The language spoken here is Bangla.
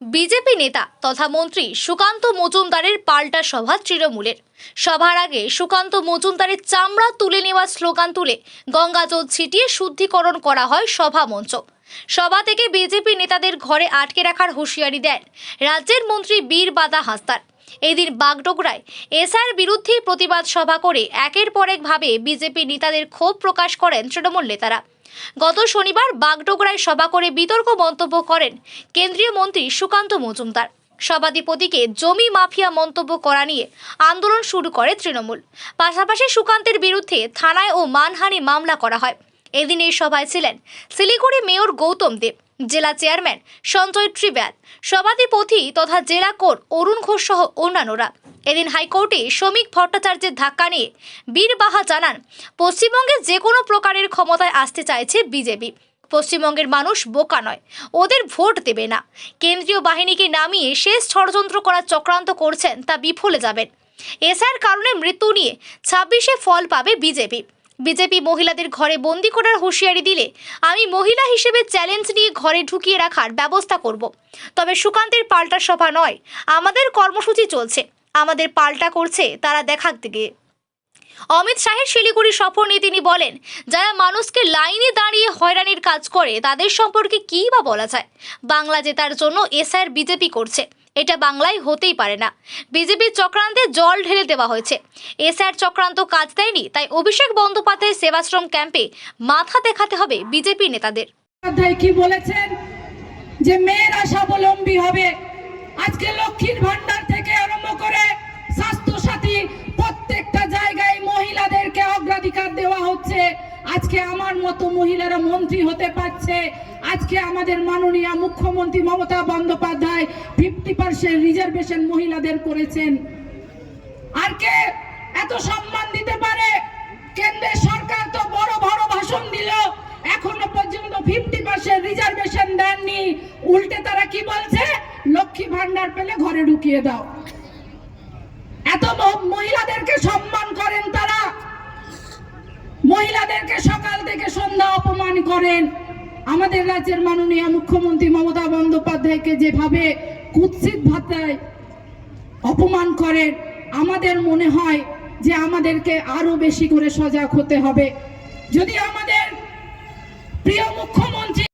বিজেপি নেতা তথা মন্ত্রী সুকান্ত মজুমদারের পাল্টা সভা তৃণমূলের। সভার আগে সুকান্ত মজুমদারের চামড়া তুলে নেওয়ার স্লোগান তুলে গঙ্গাজল ছিটিয়ে শুদ্ধিকরণ করা হয় সভা মঞ্চ। সভা থেকে বিজেপি নেতাদের ঘরে আটকে রাখার হুঁশিয়ারি দেন রাজ্যের মন্ত্রী বীরবাদা হাসদার। এদিন বাগডোগরায় এসআইয়ের বিরুদ্ধে প্রতিবাদ সভা করে একের পর এক ভাবে বিজেপি নেতাদের ক্ষোভ প্রকাশ করেন তৃণমূল নেতারা। গত শনিবার বাগডোগরায় সভা করে বিতর্ক মন্তব্য করেন কেন্দ্রীয় মন্ত্রী সুকান্ত মজুমদার। সভাধিপতিকে জমি মাফিয়া মন্তব্য করা নিয়ে আন্দোলন শুরু করে তৃণমূল। পাশাপাশি সুকান্তের বিরুদ্ধে থানায় ও মানহানি মামলা করা হয়। এদিন এই সভায় ছিলেন শিলিগুড়ি মেয়র গৌতম দেব, জেলা চেয়ারম্যান সঞ্জয় ট্রিব্যাল, সভাধিপতি তথা জেলা কোর্ট অরুণ ঘোষ সহ অন্যান্যরা। এদিন হাইকোর্টে শ্রমিক ভট্টাচার্যের ধাক্কা নিয়ে বীরবাহা জানান, পশ্চিমবঙ্গে যে কোনো প্রকারের ক্ষমতায় আসতে চাইছে বিজেপি। পশ্চিমবঙ্গের মানুষ বোকা নয়, ওদের ভোট দেবে না। কেন্দ্রীয় বাহিনীকে নামিয়ে শেষ ষড়যন্ত্র করার চক্রান্ত করছেন, তা বিফলে যাবেন। এসআইয়ের কারণে মৃত্যু নিয়ে 26-এ ফল পাবে বিজেপি। বিজেপি মহিলাদের ঘরে বন্দি করার হুঁশিয়ারি দিলে আমি মহিলা হিসেবে চ্যালেঞ্জ নিয়ে ঘরে ঢুকিয়ে রাখার ব্যবস্থা করব। তবে সুকান্তের পাল্টা সভা নয়, আমাদের কর্মসূচি চলছে, আমাদের পাল্টা করছে তারা দেখাক দিকে। অমিত শাহের শিলিগুড়ি সফর নিয়ে তিনি বলেন, যারা মানুষকে লাইনে দাঁড়িয়ে হয়রানির কাজ করে তাদের সম্পর্কে কী বা বলা যায়। বাংলা জেতার জন্য এসআইয়ের বিজেপি করছে, এটা বাংলায় হতেই পারে না। বিজেপির চক্রান্তে জল ঢেলে দেওয়া হয়েছে। এসআইয়ের চক্রান্ত কাজ দেয়নি, তাই অভিষেক বন্দ্যোপাধ্যায় সেবাশ্রম ক্যাম্পে মাথা দেখাতে হবে বিজেপি নেতাদের। কি বলেছেন যে মেয়েরা স্বাবলম্বী হবে। আজকে লক্ষ্মীর ভান্ডার থেকে আরম্ভ করে স্বাস্থ্য সাথী প্রত্যেকটা জায়গায় মহিলাদেরকে অগ্রাধিকার দেওয়া হচ্ছে। আজকে আমার মতো মহিলারা মন্ত্রী হতে পারছে। আজকে আমাদের মাননীয় মুখ্যমন্ত্রী মমতা বন্দ্যোপাধ্যায় 50% রিজার্ভেশন মহিলাদের করেছেন। আর কে এত সম্মান দিতে পারে? কেন্দ্রের সরকার তো বড় বড় ভাষণ দিল, এখনো পর্যন্ত 50% রিজার্ভেশন দেননি। উল্টে তারা কি বলছে? লক্ষ্মী ভান্ডার পেলে ঘরে ঢুকিয়ে দাও। এত মহিলাদেরকে সম্মান করেন তারা, মহিলাদেরকে সকাল থেকে সন্ধ্যা অপমান করেন। আমাদের রাজ্যের মাননীয় মুখ্যমন্ত্রী মমতা বন্দ্যোপাধ্যায়কে যেভাবে কুৎসিত ভাষায় অপমান করেন, আমাদের মনে হয় যে আমাদেরকে আরো বেশি করে সজাগ হতে হবে। যদি আমাদের প্রিয় মুখ্যমন্ত্রী